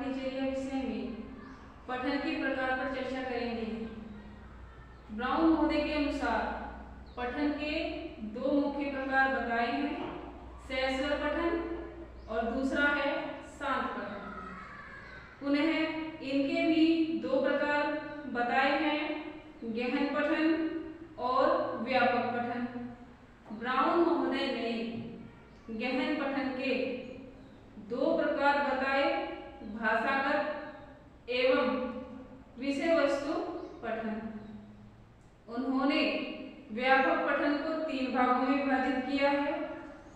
दिनचर्या विषय में पठन के प्रकार पर चर्चा करेंगे। ब्राउन महोदय के अनुसार पठन के दो मुख्य प्रकार बताए हैं, सहस्वर पठन और दूसरा है शांत पठन। पुनः इनके भी दो प्रकार बताए हैं, गहन पठन और व्यापक पठन। ब्राउन महोदय ने गहन पठन के दो प्रकार बताए, भाषागत एवं विषय वस्तु पठन। उन्होंने व्यापक पठन को 3 भागों में विभाजित किया है,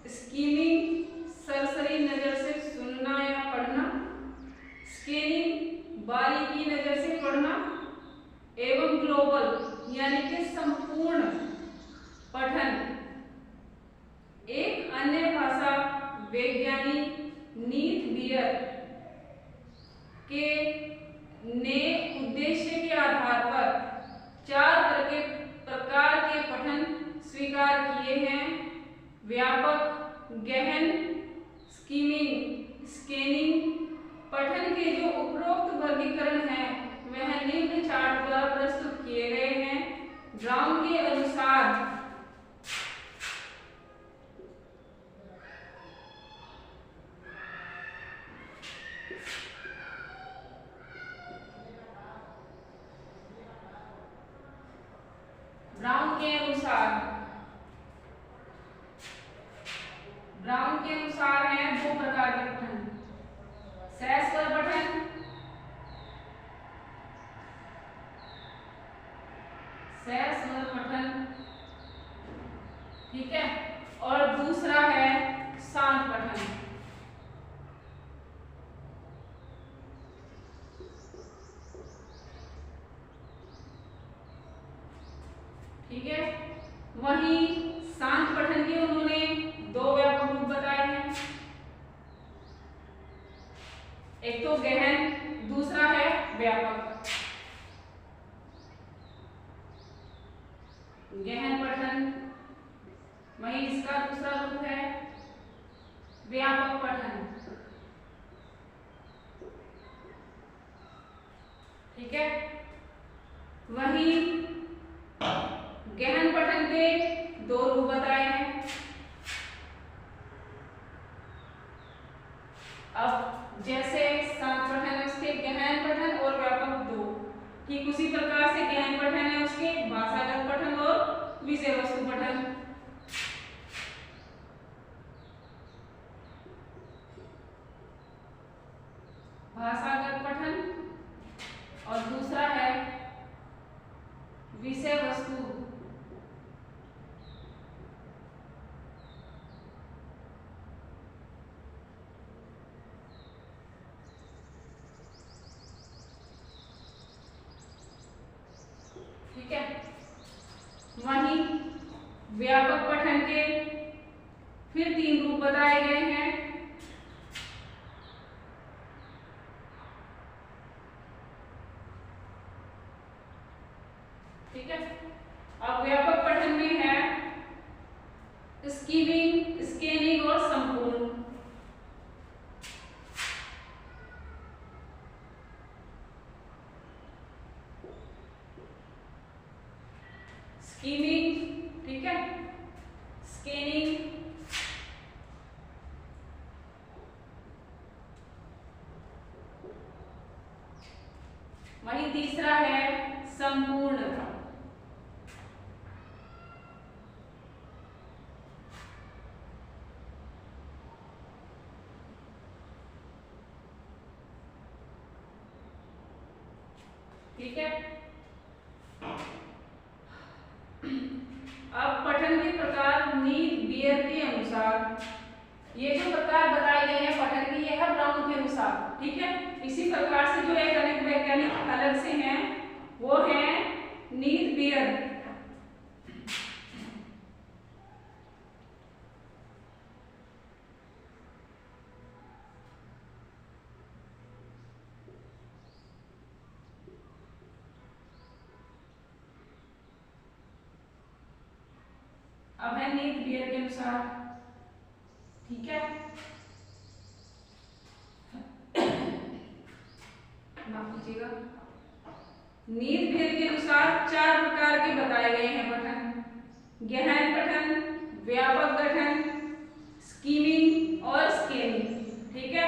स्कीमिंग, सरसरी नजर से सुनना या पढ़ना, स्कैनिंग, बारीकी नजर से पढ़ना, एवं ग्लोबल यानी कि संपूर्ण पठन। एक अन्य भाषा वैज्ञानी नीथ बियर के ने उद्देश्य के आधार पर 4 प्रकार के पठन स्वीकार किए हैं, व्यापक, गहन, स्कीमिंग, स्कैनिंग। पठन के जो उपरोक्त वर्गीकरण है वह निम्न चार्ट द्वारा प्रस्तुत किए गए हैं। ब्राउन के अनुसार ब्राउन के अनुसार है 2 प्रकार के पठन, सहस्वर पठन, ठीक है, और दूसरा है शांत पठन। ठीक है, वहीं शांत पठन के उन्होंने 2 व्यापक रूप बताए हैं, एक तो गहन, दूसरा है व्यापक। गहन पठन, वहीं इसका दूसरा रूप है व्यापक पठन। ठीक है, वहीं गहन पठन के 2 रूप बताए हैं। अब जैसे शांत पठन है उसके गहन पठन और व्यापक 2, ठीक उसी प्रकार से गहन पठन है उसके भाषागत पठन और विषय वस्तु पठन। भाषागत पठन और दूसरा है विषय वस्तु। ठीक है, वहीं व्यापक पठन के फिर 3 रूप बताए गए हैं। ठीक है, अब व्यापक पठन में है स्कीमिंग, स्कैनिंग और संपूर्ण। स्कीमिंग, ठीक है, स्कैनिंग, वहीं तीसरा है संपूर्ण। ठीक है, अब पठन के प्रकार नीथ बियर के अनुसार, ये जो प्रकार बताए गए हैं पठन के, ये है ब्राउन के अनुसार। ठीक है, इसी प्रकार से जो एक अनेक वैज्ञानिक अलग से हैं वो है नीथ बियर। अब है नीथ बियर के अनुसार। ठीक है, माफ कीजिएगा, नीति भेद के अनुसार 4 प्रकार के बताए गए हैं पठन: गहन पठन, व्यापक गठन, स्कीमिंग और स्केलिंग। ठीक है,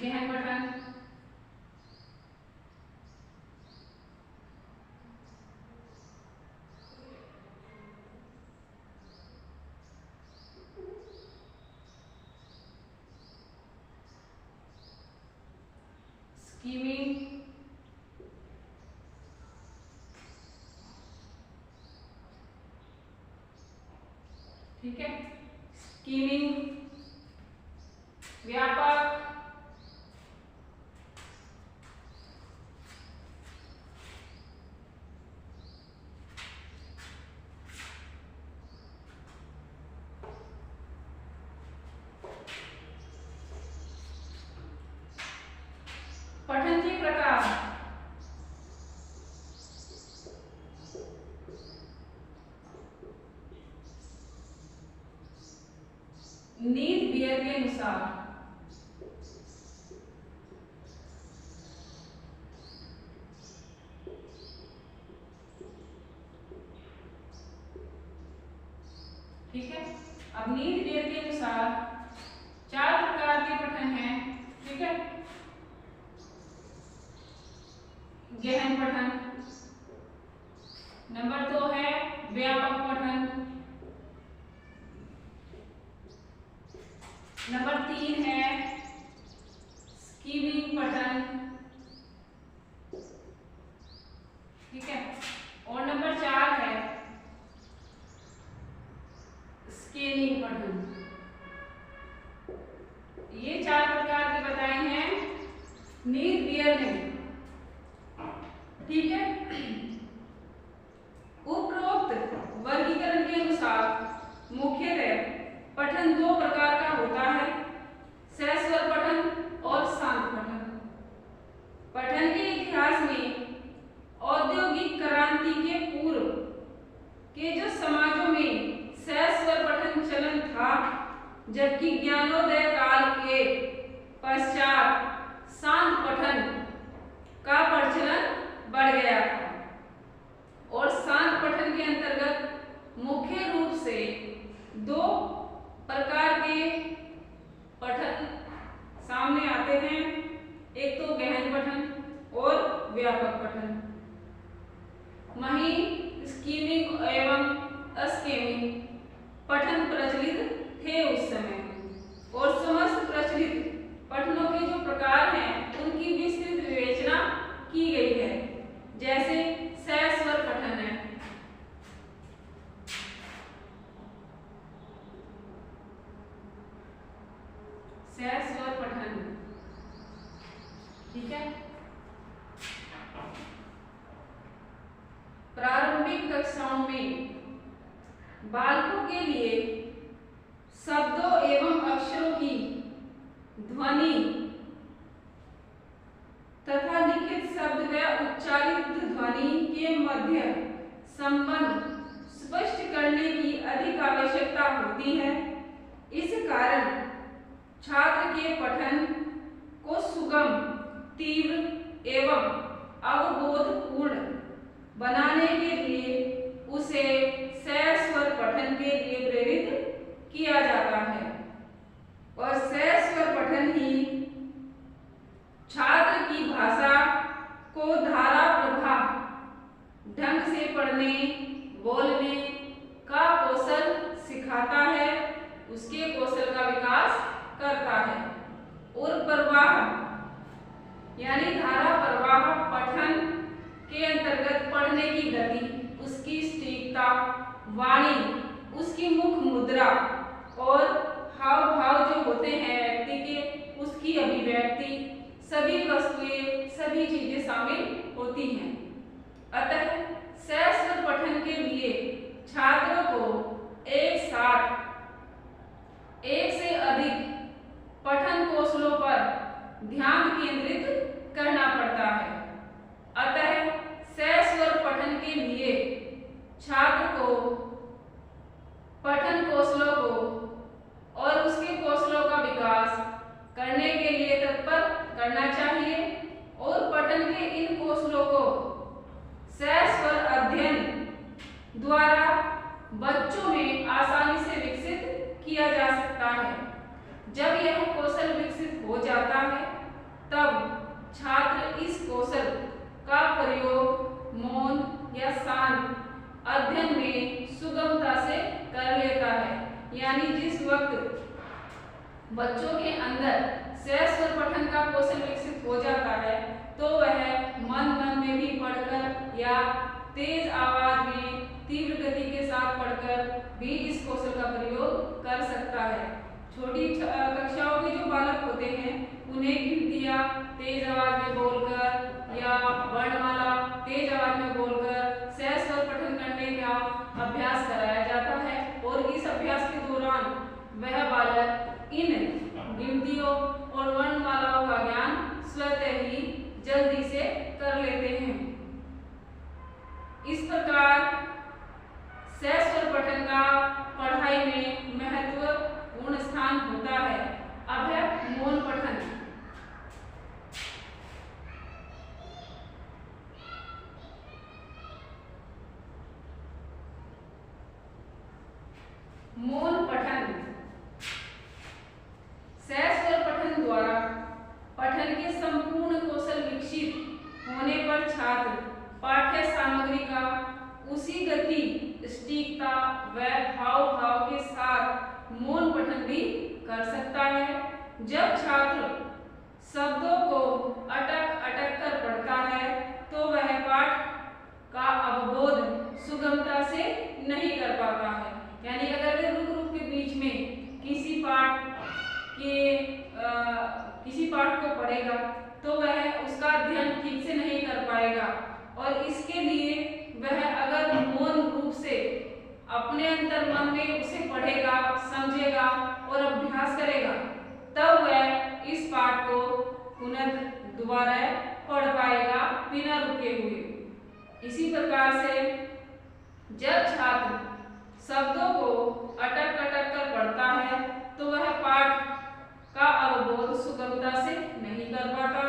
गहन पठन, स्कीमिंग, ठीक है, स्कीमिंग, व्यापक, पठन के प्रकार। नीति बियर के अनुसार ठीक है, अब नीति बियर के अनुसार 4 प्रकार के पठन हैं। ठीक है, गहन पठन, नंबर 2 है व्यापक पठन, नंबर 3 है स्कीमिंग पठन। ठीक है, और नंबर 4 है स्केलिंग पठन। ये 4 प्रकार के बताए हैं नीति बियर ने। ठीक है, उपरोक्त वर्गीकरण के अनुसार मुख्यतः पठन 2 प्रकार का होता है: सहस्वर पठन और शांत पठन। पठन के इतिहास में औद्योगिक क्रांति के पूर्व के जो समाजों में सहस्वर पठन चलन था, जबकि ज्ञानोदय काल के पश्चात शांत पठन का प्रचलन बढ़ गया था। और शांत पठन के अंतर्गत मुख्य रूप से 2 प्रकार के पठन सामने आते हैं, एक तो गहन पठन और व्यापक पठन। वहीं स्कीमिंग एवं अस्कीमिंग पठन प्रचलित थे उस समय, और समस्त प्रचलित पठनों के जो प्रकार हैं उनकी विस्तृत विवेचना की गई है, जैसे सहस्वर पठन है, सहस्वर पठन। ठीक है, प्रारंभिक कक्षाओं में बालकों के लिए शब्दों एवं अक्षरों की ध्वनि तथा लिखित शब्द व उच्चारित ध्वनि के मध्य संबंध स्पष्ट करने की अधिक आवश्यकता होती है। इस कारण छात्र के पठन को सुगम, तीव्र एवं अवबोधपूर्ण बनाने के लिए उसे सहस्वर पठन के लिए प्रेरित किया जाता है, और सहस्वर पठन ही छात्र की भाषा को धारा प्रवाह ढंग से पढ़ने, बोलने का कौशल सिखाता है, उसके कौशल का विकास करता है। और प्रवाह यानी धारा प्रवाह पठन के अंतर्गत पढ़ने की गति, उसकी सटीकता, वाणी, उसकी मुख मुद्रा और हाव भाव जो होते हैं व्यक्ति के, उसकी अभिव्यक्ति, सभी वस्तुएं, सभी चीजें शामिल होती हैं। अतः सहस्वर पठन के लिए छात्रों को एक साथ एक से अधिक पठन कौशलों पर ध्यान केंद्रित करना पड़ता है। अतः सहस्वर पठन के लिए छात्र को करना चाहिए और पठन के इन कौशलों को सहस्वर अध्ययन द्वारा बच्चों में आसानी से विकसित किया जा सकता है। जब यह कौशल विकसित हो जाता है तब छात्र इस कौशल का प्रयोग मौन या शांत अध्ययन में सुगमता से कर लेता है। यानी जिस वक्त बच्चों के अंदर सहस्वर पठन का कौशल विकसित हो जाता है तो वह मन में भी पढ़कर या तेज आवाज में तीव्र गति के साथ पढ़कर भी इस कौशल का प्रयोग कर सकता है। छोटी कक्षाओं के जो बालक होते हैं उन्हें गिनतियां तेज आवाज में बोलकर या वर्णमाला तेज आवाज में बोलकर सहस्वर पठन करने का अभ्यास कराया जाता है और इस अभ्यास के दौरान वह बालक इन गिनतियों और वर्णमालाओं का ज्ञान स्वतः ही जल्दी से कर लेते हैं। इस प्रकार सहस्वर पठन का पढ़ाई में महत्वपूर्ण स्थान होता है। अब है मौन पठन। मौन पठन सहस्वर पठन द्वारा पठन के संपूर्ण कौशल विकसित होने पर छात्र पाठ्य सामग्री का उसी गति, सटीकता व हाव भाव के साथ मौन पठन भी कर सकता है। जब छात्र शब्दों को अटक अटक कर पढ़ता है तो वह पाठ का अवबोध सुगमता से नहीं कर पाता है। यानी अगर वह रुक रुक के बीच में किसी पाठ को पढ़ेगा तो वह उसका अध्ययन ठीक से नहीं कर पाएगा और इसके लिए वह अगर मौन रूप से अपने अंतर मन में उसे पढ़ेगा, समझेगा और अभ्यास करेगा तब वह इस पाठ को पुनः दोबारा पढ़ पाएगा बिना रुके हुए। इसी प्रकार से जब छात्र शब्दों को अटक अटक कर पढ़ता है तो वह पाठ का अवबोध सुगमता से नहीं कर पाता।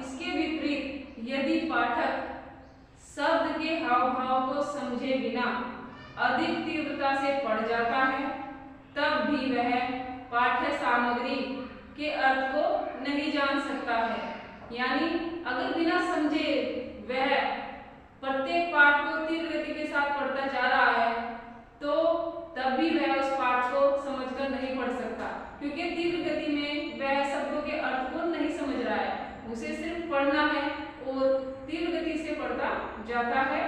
इसके विपरीत यदि पाठक शब्द के हाव भाव को समझे बिना अधिक तीव्रता से पढ़ जाता है तब भी वह पाठ्य सामग्री के अर्थ को नहीं जान सकता है। यानी अगर बिना समझे वह प्रत्येक पाठ को तीव्र गति के साथ पढ़ता जा रहा है तो तब भी वह उस पाठ को समझकर नहीं पढ़ सकता, क्योंकि तीव्र गति में वह शब्दों के अर्थ को नहीं समझ रहा है, उसे सिर्फ पढ़ना है और तीव्र गति से पढ़ता जाता है।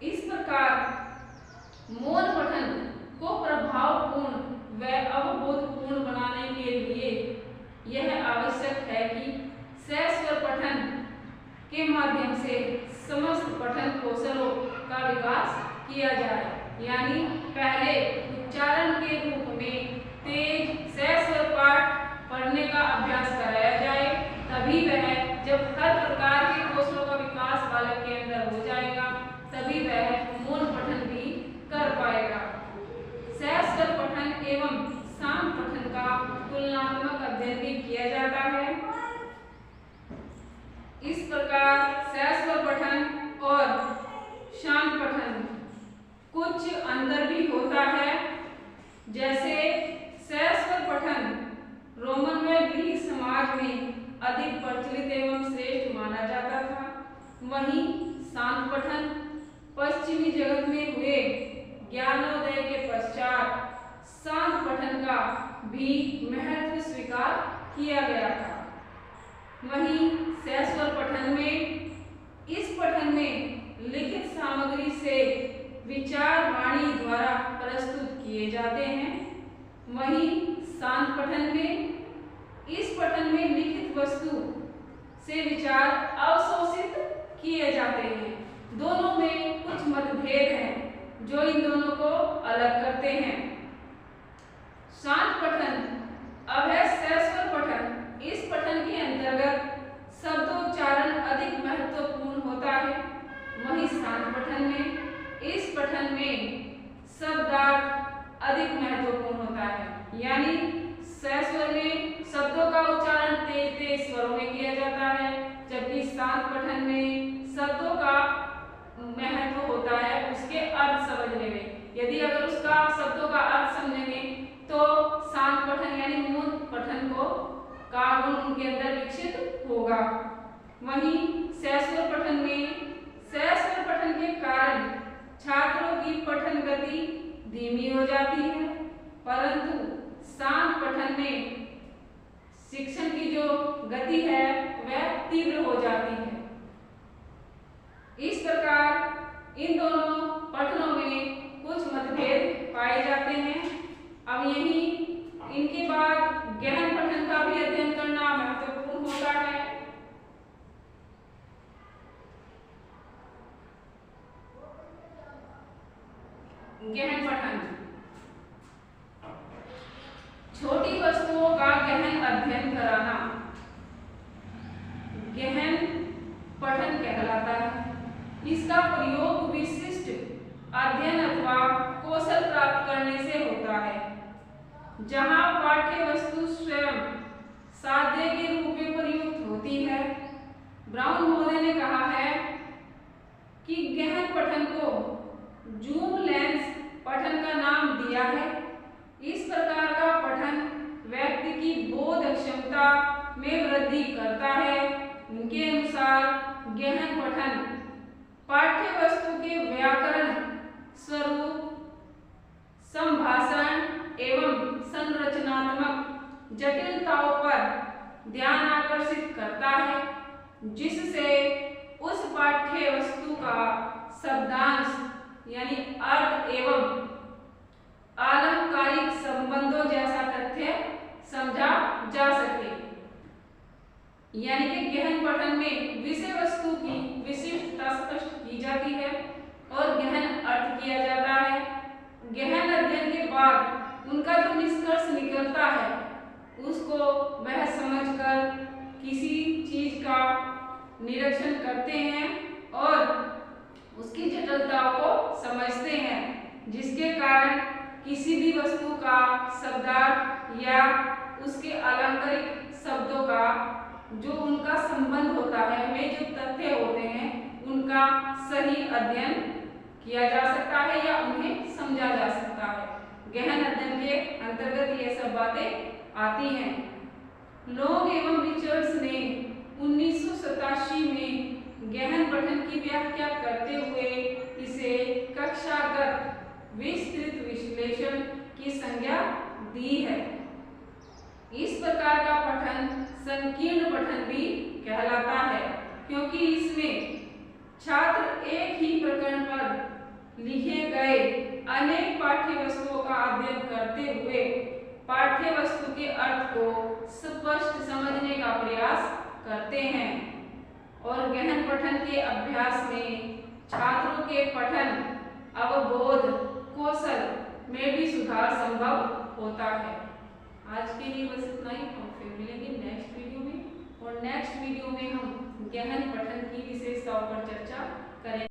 इस प्रकार मौन पठन को प्रभावपूर्ण व अवबोधपूर्ण बनाने के लिए यह आवश्यक है कि सहस्वर पठन के माध्यम से समस्त पठन कौशलों का विकास किया जाए। यानी पहले उच्चारण के रूप में तेज सहस्वर पाठ पढ़ने का अभ्यास कराया जाए, तभी वह जब हर प्रकार के कौशलों का विकास बालक के अंदर हो जाएगा तभी वह मौन पठन भी कर पाएगा। सहस्वर पठन एवं शांत पठन का तुलनात्मक अध्ययन भी किया जाता है। इस प्रकार सहस्वर पठन और शांत पठन कुछ अंतर भी होता है। जैसे सहस्वर पठन रोमन व ग्रीक समाज में अधिक प्रचलित एवं श्रेष्ठ माना जाता था, वहीं शांत पठन पश्चिमी जगत में हुए ज्ञानोदय के पश्चात शांत पठन का भी महत्व स्वीकार किया गया था। वहीं सहस्वर पठन में इस पठन में लिखित सामग्री से विचार वाणी द्वारा प्रस्तुत किए जाते हैं। वहीं शांत पठन में इस पठन में लिखित वस्तु से विचार अवशोषित किए जाते हैं। दोनों में कुछ मतभेद हैं जो इन दोनों को अलग करते हैं। शांत पठन अब है सहस्वर पठन। इस पठन के अंतर्गत शब्दोच्चारण अधिक महत्वपूर्ण होता है। वहीं शांत पठन में इस पठन में शब्दार्थ अधिक महत्वपूर्ण होता है। यानी सहस्वर में शब्दों का उच्चारण तेज तेज स्वरों में किया जाता है। का गुण उनके अंदर विकसित होगा। वहीं सहस्वर पठन के कारण छात्रों की पठन गति धीमी हो जाती है, परंतु शांत पठन में शिक्षण की जो गति है वह तीव्र हो जाती है। इस प्रकार इन दोनों पठनों में कुछ मतभेद पाए जाते हैं। अब यही इनके बाद गहन पठन का भी अध्ययन करना महत्वपूर्ण होता है। गहन पठन छोटी वस्तुओं का गहन अध्ययन कराना गहन पठन कहलाता है। इसका प्रयोग विशिष्ट अध्ययन अथवा कौशल प्राप्त करने से होता है, जहां पाठ्य वस्तु स्वयं साध्य के रूप में प्रयुक्त होती है। ब्राउन महोदय ने कहा है कि गहन पठन को जूम लेंस पठन का नाम दिया है। इस प्रकार का पठन व्यक्ति की बोध क्षमता में वृद्धि करता है। उनके अनुसार गहन पठन पाठ्य वस्तु के व्याकरण, स्वरूप, संभाषण एवं संरचनात्मक जटिलताओं पर ध्यान आकर्षित करता है, जिससे उस पाठ्य वस्तु का शब्दांश यानी अर्थ एवं आलंकारिक संबंधों जैसा तथ्य समझा जा सके। यानी कि गहन पठन में विषय वस्तु की विशिष्टता स्पष्ट की जाती है और गहन अर्थ किया जाता है। गहन अध्ययन के बाद उनका जो निष्कर्ष निकलता है उसको वह समझकर किसी चीज का निरीक्षण करते हैं और उसकी जटिलताओं को समझते हैं, जिसके कारण किसी भी वस्तु का शब्दार्थ या उसके अलंकारिक शब्दों का जो उनका संबंध होता है, वे जो तथ्य होते हैं उनका सही अध्ययन किया जा सकता है या उन्हें समझा जा सकता है। गहन अध्ययन के अंतर्गत ये सब बातें आती हैं। लॉन्ग एवं रिचर्ड्स ने 1987 में गहन पठन की व्याख्या करते हुए इसे कक्षागत विस्तृत विश्लेषण की संज्ञा दी है। इस प्रकार का पठन संकीर्ण पठन भी कहलाता है, क्योंकि इसमें छात्र एक ही प्रकरण पर लिखे गए अनेक पाठ्य वस्तुओं का अध्ययन करते हुए पाठ्य वस्तु के अर्थ को स्पष्ट समझने का प्रयास करते हैं और गहन पठन के अभ्यास में छात्रों के पठन, अवबोध, कौशल में भी सुधार संभव होता है। आज के लिए बस इतना ही। हम फिर मिलेंगे नेक्स्ट वीडियो में और नेक्स्ट वीडियो में हम गहन पठन की विशेषताओं पर चर्चा करेंगे।